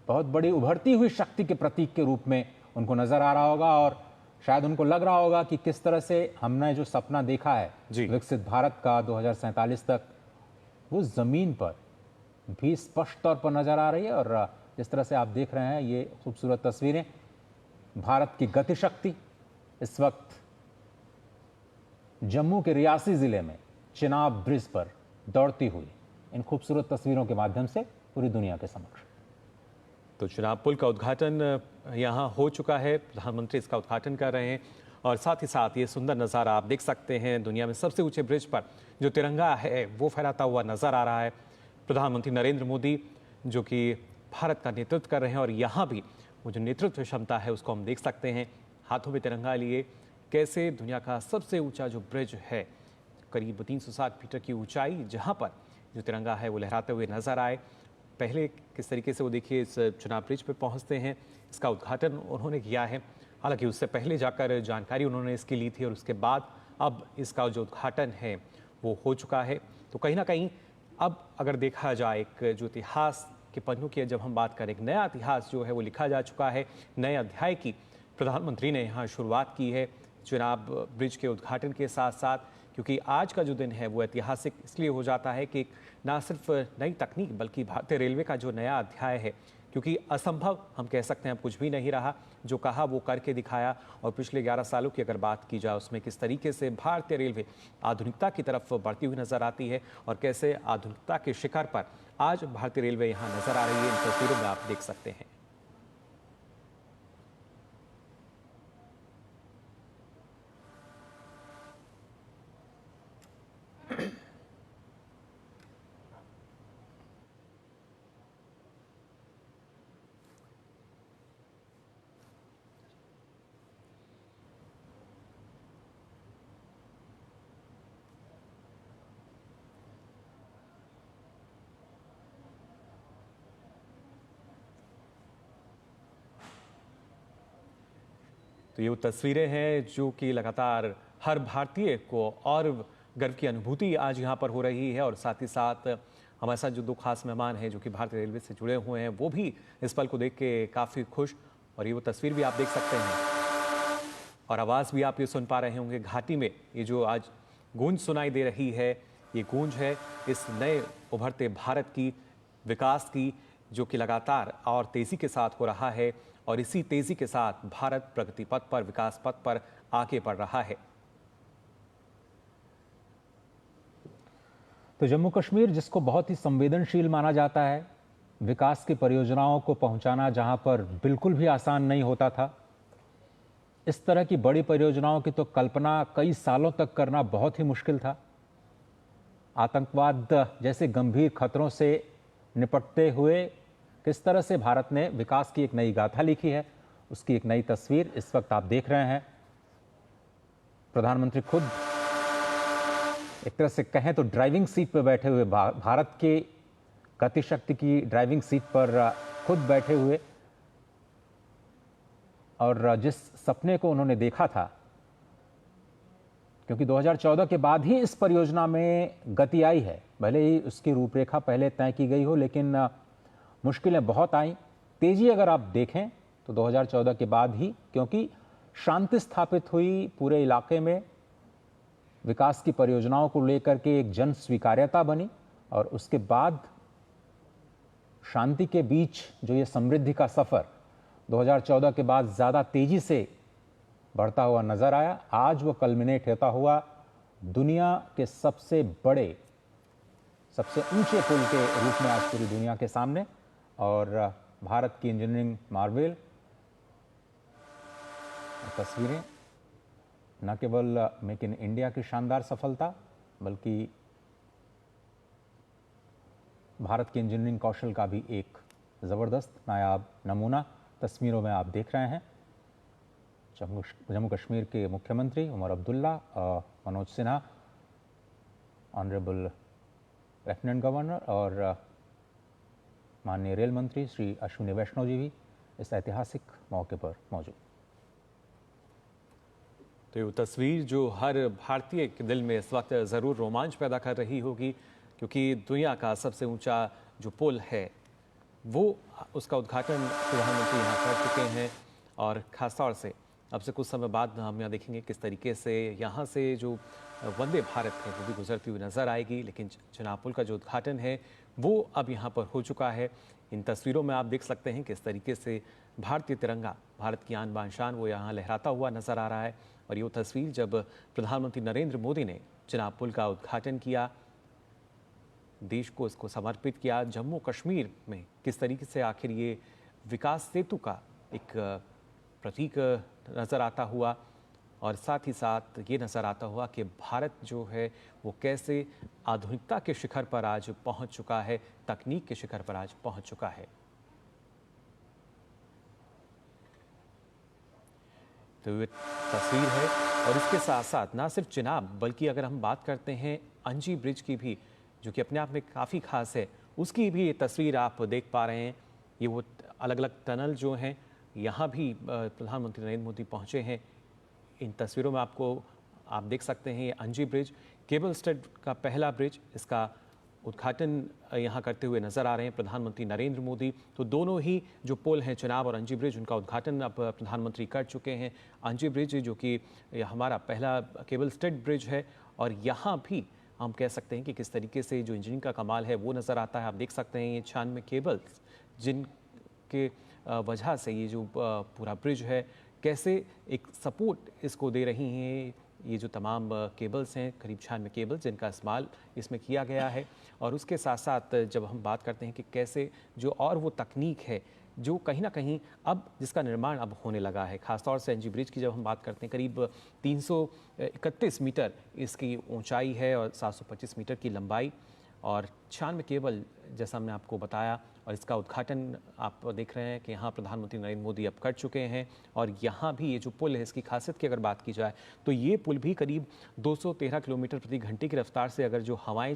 बहुत बड़ी उभरती हुई शक्ति के प्रतीक के रूप में उनको नजर आ रहा होगा और शायद उनको लग रहा होगा कि किस तरह से हमने जो सपना देखा है विकसित भारत का 2047 तक, वो जमीन पर भी स्पष्ट तौर पर नजर आ रही है। और जिस तरह से आप देख रहे हैं ये खूबसूरत तस्वीरें, भारत की गतिशक्ति इस वक्त जम्मू के रियासी जिले में चिनाब ब्रिज पर दौड़ती हुई इन खूबसूरत तस्वीरों के माध्यम से पूरी दुनिया के समक्ष। तो चिनाब पुल का उद्घाटन यहाँ हो चुका है, प्रधानमंत्री इसका उद्घाटन कर रहे हैं और साथ ही साथ ये सुंदर नज़ारा आप देख सकते हैं, दुनिया में सबसे ऊंचे ब्रिज पर जो तिरंगा है वो फहराता हुआ नजर आ रहा है। प्रधानमंत्री नरेंद्र मोदी जो कि भारत का नेतृत्व कर रहे हैं और यहाँ भी वो जो नेतृत्व क्षमता है उसको हम देख सकते हैं, हाथों में तिरंगा लिए कैसे दुनिया का सबसे ऊंचा जो ब्रिज है करीब 360 मीटर की ऊंचाई, जहाँ पर जो तिरंगा है वो लहराते हुए नजर आए। पहले किस तरीके से वो देखिए इस चिनाब ब्रिज पे पहुंचते हैं, इसका उद्घाटन उन्होंने किया है। हालांकि उससे पहले जाकर जानकारी उन्होंने इसकी ली थी और उसके बाद अब इसका जो उद्घाटन है वो हो चुका है। तो कहीं ना कहीं अब अगर देखा जाए एक जो इतिहास के पन्नों की जब हम बात करें, एक नया इतिहास जो है वो लिखा जा चुका है, नए अध्याय की प्रधानमंत्री ने यहाँ शुरुआत की है चिनाब ब्रिज के उद्घाटन के साथ साथ, क्योंकि आज का जो दिन है वो ऐतिहासिक इसलिए हो जाता है कि ना सिर्फ नई तकनीक बल्कि भारतीय रेलवे का जो नया अध्याय है, क्योंकि असंभव हम कह सकते हैं अब कुछ भी नहीं रहा, जो कहा वो करके दिखाया। और पिछले 11 सालों की अगर बात की जाए उसमें किस तरीके से भारतीय रेलवे आधुनिकता की तरफ बढ़ती हुई नजर आती है और कैसे आधुनिकता के शिखर पर आज भारतीय रेलवे यहाँ नजर आ रही है, इन तस्वीरों में आप देख सकते हैं। तो ये वो तस्वीरें हैं जो कि लगातार हर भारतीय को और गर्व की अनुभूति आज यहाँ पर हो रही है और साथ ही साथ हमारे साथ जो दो खास मेहमान हैं जो कि भारतीय रेलवे से जुड़े हुए हैं वो भी इस पल को देख के काफ़ी खुश। और ये वो तस्वीर भी आप देख सकते हैं और आवाज़ भी आप ये सुन पा रहे होंगे घाटी में, ये जो आज गूंज सुनाई दे रही है ये गूंज है इस नए उभरते भारत की, विकास की, जो कि लगातार और तेज़ी के साथ हो रहा है और इसी तेजी के साथ भारत प्रगति पथ पर, विकास पथ पर आगे बढ़ रहा है। तो जम्मू कश्मीर जिसको बहुत ही संवेदनशील माना जाता है, विकास की परियोजनाओं को पहुंचाना जहां पर बिल्कुल भी आसान नहीं होता था, इस तरह की बड़ी परियोजनाओं की तो कल्पना कई सालों तक करना बहुत ही मुश्किल था। आतंकवाद जैसे गंभीर खतरों से निपटते हुए किस तरह से भारत ने विकास की एक नई गाथा लिखी है, उसकी एक नई तस्वीर इस वक्त आप देख रहे हैं। प्रधानमंत्री खुद एक तरह से कहें तो ड्राइविंग सीट पर बैठे हुए, भारत के गतिशक्ति की ड्राइविंग सीट पर खुद बैठे हुए, और जिस सपने को उन्होंने देखा था, क्योंकि 2014 के बाद ही इस परियोजना में गति आई है, भले ही उसकी रूपरेखा पहले तय की गई हो, लेकिन मुश्किलें बहुत आई। तेजी अगर आप देखें तो 2014 के बाद ही, क्योंकि शांति स्थापित हुई पूरे इलाके में, विकास की परियोजनाओं को लेकर के एक जन स्वीकार्यता बनी और उसके बाद शांति के बीच जो ये समृद्धि का सफर 2014 के बाद ज्यादा तेजी से बढ़ता हुआ नजर आया। आज वो कल्मिनेट होता हुआ दुनिया के सबसे बड़े, सबसे ऊंचे पुल के रूप में आज पूरी दुनिया के सामने, और भारत की इंजीनियरिंग मार्वेल तस्वीरें न केवल मेक इन इंडिया की शानदार सफलता, बल्कि भारत के इंजीनियरिंग कौशल का भी एक ज़बरदस्त नायाब नमूना तस्वीरों में आप देख रहे हैं। जम्मू कश्मीर के मुख्यमंत्री Omar Abdullah, Manoj Sinha, honourable lieutenant governor और माननीय रेल मंत्री श्री अश्विनी वैष्णव जी भी इस ऐतिहासिक मौके पर मौजूद। तो ये तस्वीर जो हर भारतीय के दिल में इस वक्त ज़रूर रोमांच पैदा कर रही होगी, क्योंकि दुनिया का सबसे ऊंचा जो पुल है वो उसका उद्घाटन प्रधानमंत्री यहाँ कर चुके हैं। और ख़ासतौर से अब से कुछ समय बाद हम यहाँ देखेंगे किस तरीके से यहाँ से जो वंदे भारत है वो भी गुजरती हुई नज़र आएगी। लेकिन चिनाब पुल का जो उद्घाटन है वो अब यहाँ पर हो चुका है। इन तस्वीरों में आप देख सकते हैं किस तरीके से भारतीय तिरंगा, भारत की आन बान शान, वो यहाँ लहराता हुआ नज़र आ रहा है। और ये तस्वीर जब प्रधानमंत्री नरेंद्र मोदी ने चिनाब पुल का उद्घाटन किया, देश को इसको समर्पित किया, जम्मू कश्मीर में किस तरीके से आखिर ये विकास सेतु का एक प्रतीक नज़र आता हुआ, और साथ ही साथ ये नज़र आता हुआ कि भारत जो है वो कैसे आधुनिकता के शिखर पर आज पहुंच चुका है, तकनीक के शिखर पर आज पहुंच चुका है। तो ये तस्वीर है। और इसके साथ साथ ना सिर्फ चिनाब, बल्कि अगर हम बात करते हैं अंजी ब्रिज की भी, जो कि अपने आप में काफ़ी खास है, उसकी भी ये तस्वीर आप देख पा रहे हैं। ये वो अलग अलग टनल जो हैं, यहाँ भी प्रधानमंत्री नरेंद्र मोदी पहुँचे हैं। इन तस्वीरों में आप देख सकते हैं ये अंजी ब्रिज, केबल स्टड का पहला ब्रिज, इसका उद्घाटन यहाँ करते हुए नजर आ रहे हैं प्रधानमंत्री नरेंद्र मोदी। तो दोनों ही जो पुल हैं, चिनाब और अंजी ब्रिज, उनका उद्घाटन अब प्रधानमंत्री कर चुके हैं। अंजी ब्रिज जो कि हमारा पहला केबल स्टड ब्रिज है, और यहाँ भी हम कह सकते हैं कि किस तरीके से जो इंजीनियरिंग का कमाल है वो नज़र आता है। आप देख सकते हैं ये 96 केबल्स जिनके वजह से ये जो पूरा ब्रिज है कैसे एक सपोर्ट इसको दे रही हैं। ये जो तमाम केबल्स हैं, करीब 96 केबल्स जिनका इस्तेमाल इसमें किया गया है। और उसके साथ साथ जब हम बात करते हैं कि कैसे जो और वो तकनीक है जो कहीं ना कहीं अब जिसका निर्माण अब होने लगा है, खासतौर से एनजी ब्रिज की जब हम बात करते हैं, करीब 331 मीटर इसकी ऊंचाई है और 725 मीटर की लंबाई, और 96 केबल जैसा हमने आपको बताया। और इसका उद्घाटन आप देख रहे हैं कि यहाँ प्रधानमंत्री नरेंद्र मोदी अब कर चुके हैं। और यहाँ भी ये जो पुल है, इसकी खासियत की अगर बात की जाए तो ये पुल भी करीब 213 किलोमीटर प्रति घंटे की रफ्तार से अगर जो हवाएं